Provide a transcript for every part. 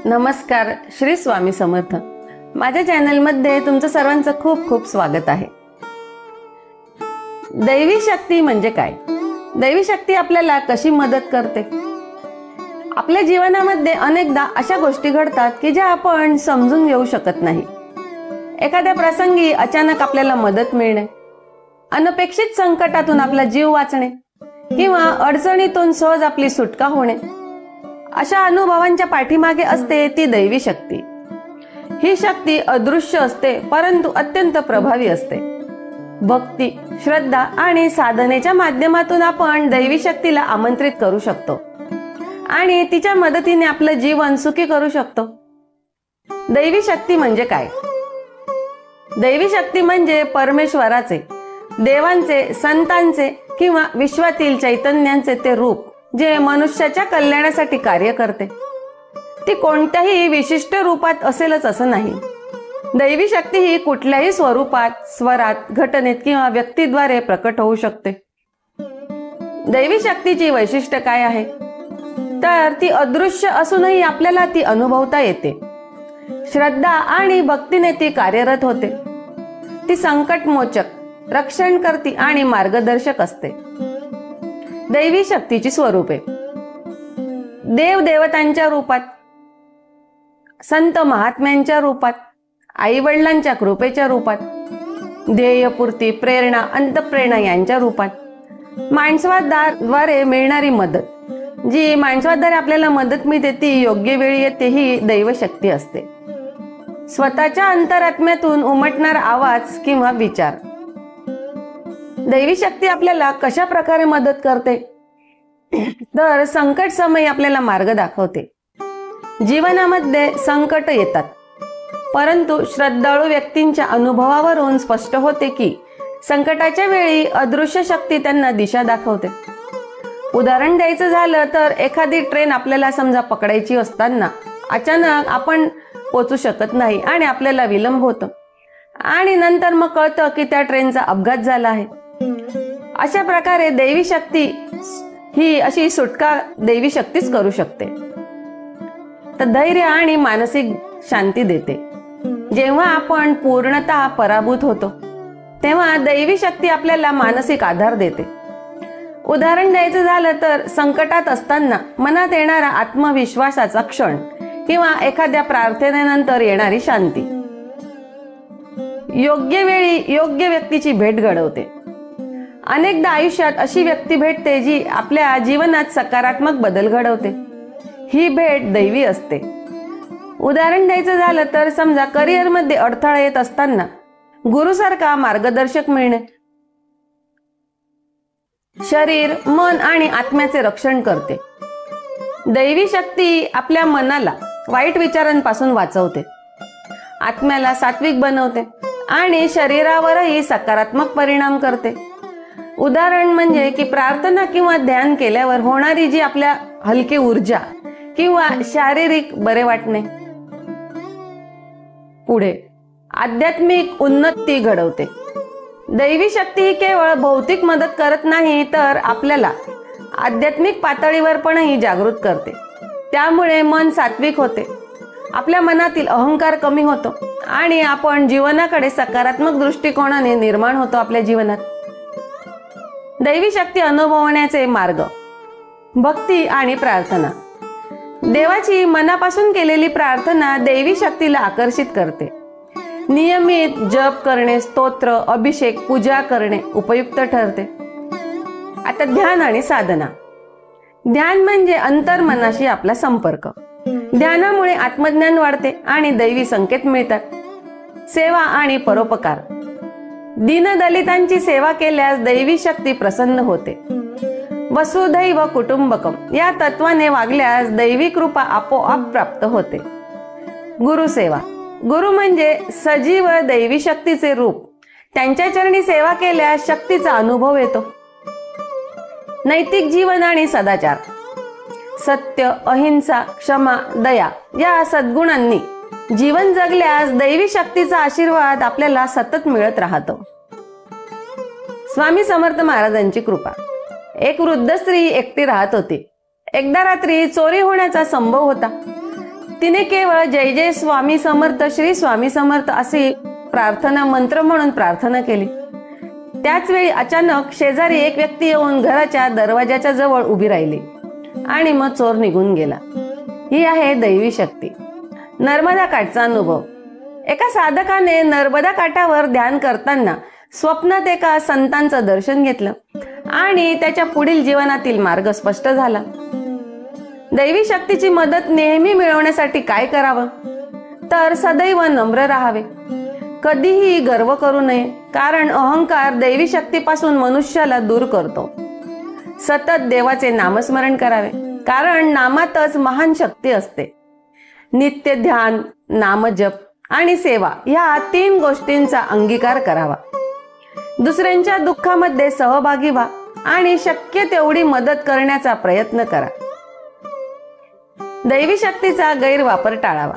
नमस्कार, श्री स्वामी समर्थ. माझ्या चॅनलमध्ये तुमचं सर्वांचं खूप खूप स्वागत आहे. दैवी शक्ती म्हणजे काय? दैवी शक्ती आपल्याला कशी मदत करते? आपल्या जीवनामध्ये अनेकदा अशा गोष्टी घडतात की ज्या आपण समजून घेऊ शकत नाही. एखाद्या प्रसंगी अचानक आपल्याला मदत मिळणे, अनपेक्षित संकटातून आपला जीव वाचणे किंवा अडचणीतून सहज आपली सुटका होणे, अशा अनुभवांच्या पाठीमागे असते ती दैवी शक्ती. ही शक्ती अदृश्य असते, परंतु अत्यंत प्रभावी असते. भक्ती, श्रद्धा आणि साधनेच्या माध्यमातून आपण दैवी शक्तीला आमंत्रित करू शकतो आणि तिच्या मदतीने आपलं जीवन सुखी करू शकतो. दैवी शक्ती म्हणजे काय? दैवी शक्ती म्हणजे परमेश्वराचे, देवांचे, संतांचे किंवा विश्वातील चैतन्यांचे ते रूप जे मनुष्याच्या कल्याणासाठी कार्य करते. ती कोणत्याही विशिष्ट रूपात असेलच असं नाही. दैवी शक्ती ही कुठल्याही स्वरूपात, स्वरात, घटनेत किंवा व्यक्तीद्वारे प्रकट होऊ शकते. दैवी शक्तीची वैशिष्ट्य काय आहे? तर ती अदृश्य असूनही आपल्याला ती अनुभवता येते. श्रद्धा आणि भक्तीने ती कार्यरत होते. ती संकटमोचक, रक्षणकर्ती आणि मार्गदर्शक असते. दैवी शक्तीची स्वरूपे: देव देवतांच्या रूपात, संत महात्म्यांच्या रूपात, आई वडिलांच्या कृपेच्या रूपात, ध्येयपूर्ती, प्रेरणा, अंतःप्रेरणा यांच्या रूपात, माणसाद्वारे मिळणारी मदत, जी माणसाद्वारे आपल्याला मदत मिळते ती योग्य वेळी येते, ही दैव शक्ती असते. स्वतःच्या अंतरात्म्यातून उमटणारा आवाज किंवा विचार. दैवी शक्ती आपल्याला कशा प्रकारे मदत करते? तर संकट समयी आपल्याला मार्ग दाखवते. जीवनामध्ये संकट येतात, परंतु श्रद्धाळू व्यक्तींच्या अनुभवावरून स्पष्ट होते की संकटाच्या वेळी अदृश्य शक्ती त्यांना दिशा दाखवते. उदाहरण द्यायचं झालं तर एखादी ट्रेन आपल्याला समजा पकडायची असताना अचानक आपण पोहोचू शकत नाही आणि आपल्याला विलंब होतो आणि नंतर मग कळतं की त्या ट्रेनचा अपघात झाला आहे. अशा प्रकारे दैवी शक्ती ही अशी सुटका दैवी शक्तीच करू शकते. तर धैर्य आणि मानसिक शांती देते. जेव्हा आपण पूर्णतः पराभूत होतो तेव्हा दैवी शक्ती आपल्याला मानसिक आधार देते. उदाहरण द्यायचं झालं तर संकटात असताना मनात येणारा आत्मविश्वासाचा क्षण किंवा एखाद्या प्रार्थनेनंतर येणारी शांती योग्य वेळी योग्य व्यक्तीची भेट घडवते. अनेकदा आयुष्यात अशी व्यक्ती भेटते जी आपल्या जीवनात सकारात्मक बदल घडवते. ही भेट दैवी असते. उदाहरण द्यायचं झालं तर समजा करिअरमध्ये अडथळा येत असताना गुरुसारखा मार्गदर्शक मिळणे शरीर, मन आणि आत्म्याचे रक्षण करते. दैवी शक्ती आपल्या मनाला वाईट विचारांपासून वाचवते, आत्म्याला सात्विक बनवते आणि शरीरावरही सकारात्मक परिणाम करते. उदाहरण म्हणजे की प्रार्थना किंवा ध्यान केल्यावर होणारी जी आपल्या हलकी ऊर्जा किंवा शारीरिक बरे वाटणे. पुढे आध्यात्मिक उन्नती घडवते. दैवी शक्ती ही केवळ भौतिक मदत करत नाही तर आपल्याला आध्यात्मिक पातळीवर पणही जागृत करते. त्यामुळे मन सात्विक होते, आपल्या मनातील अहंकार कमी होतो आणि आपण जीवनाकडे सकारात्मक दृष्टिकोनाने निर्माण होतो आपल्या जीवनात. दैवी शक्ती अनुभवण्याचे मार्ग: भक्ती आणि प्रार्थना. देवाची मनापासून केलेली प्रार्थना दैवी शक्तीला आकर्षित करते. नियमित जप करणे, स्तोत्र, अभिषेक, पूजा करणे उपयुक्त ठरते. आता ध्यान आणि साधना. ध्यान म्हणजे अंतर्मनाशी आपला संपर्क. ध्यानामुळे आत्मज्ञान वाढते आणि दैवी संकेत मिळतात. सेवा आणि परोपकार. दीनदलितांची सेवा केल्यास दैवी शक्ती प्रसन्न होते. वसुधैव कुटुंबकम या तत्वाने वागल्यास दैवी कृपा आपोआप प्राप्त होते. गुरुसेवा. गुरु म्हणजे सजीव दैवी शक्तीचे रूप. त्यांच्या चरणी सेवा केल्यास शक्तीचा अनुभव येतो. नैतिक जीवन आणि सदाचार. सत्य, अहिंसा, क्षमा, दया या सद्गुणांनी जीवन जगल्यास दैवी शक्तीचा आशीर्वाद आपल्याला सतत मिळत राहतो. स्वामी समर्थ महाराजांची कृपा. एक वृद्ध स्त्री एकटी राहत होती. एकदा रात्री चोरी होण्याचा संभव होता. तिने केवळ जय जय स्वामी समर्थ श्री स्वामी समर्थ अशी प्रार्थना मंत्र म्हणून प्रार्थना केली. त्याच वेळी अचानक शेजारी एक व्यक्ती येऊन घराच्या दरवाजाच्या जवळ उभी राहिली आणि मग चोर निघून गेला. ही आहे दैवी शक्ती. नर्मदा काठचा अनुभव. एका साधकाने नर्मदा काठावर ध्यान करताना स्वप्नात एका संतांचं दर्शन घेतलं आणि त्याच्या पुढील जीवनातील मार्ग स्पष्ट झाला. दैवी शक्तीची मदत नेहमी मिळवण्यासाठी काय करावं? तर सदैव नम्र राहावे. कधीही गर्व करू नये, कारण अहंकार दैवी शक्तीपासून मनुष्याला दूर करतो. सतत देवाचे नामस्मरण करावे, कारण नामातच महान शक्ती असते. नित्य ध्यान, नामजप आणि सेवा या 3 गोष्टींचा अंगीकार करावा. दुसऱ्यांच्या दुःखामध्ये सहभागी व्हा आणि शक्य तेवढी मदत करण्याचा प्रयत्न करा. दैवी शक्तीचा गैरवापर टाळावा.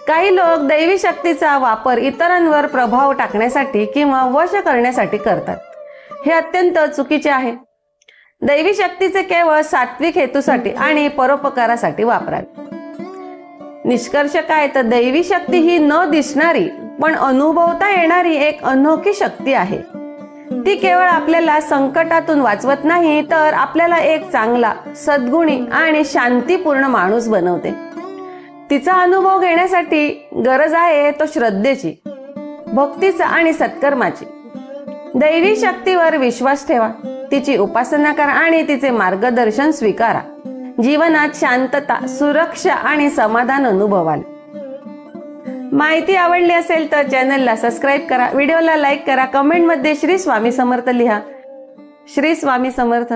काही लोक दैवी शक्तीचा वापर इतरांवर प्रभाव टाकण्यासाठी किंवा वश करण्यासाठी करतात. हे अत्यंत चुकीचे आहे. दैवी शक्तीचे केवळ सात्विक हेतूसाठी आणि परोपकारासाठी वापरावे. निष्कर्ष काय? तर दैवी शक्ती ही न दिसणारी पण अनुभवता येणारी एक अनोखी शक्ती आहे. ती केवळ आपल्याला संकटातून वाचवत नाही, तर आपल्याला एक चांगला, सद्गुणी आणि शांतीपूर्ण माणूस बनवते. तिचा अनुभव घेण्यासाठी गरज आहे तो श्रद्धेची, भक्तीचा आणि सत्कर्माची. दैवी शक्तीवर विश्वास ठेवा, तिची उपासना करा आणि तिचे मार्गदर्शन स्वीकारा. जीवनात शांतता, सुरक्षा आणि समाधान अनुभवाल. माहिती आवडली असेल तर चॅनलला सबस्क्राईब करा, व्हिडिओला लाईक करा, कमेंटमध्ये श्री स्वामी समर्थ लिहा. श्री स्वामी समर्थ.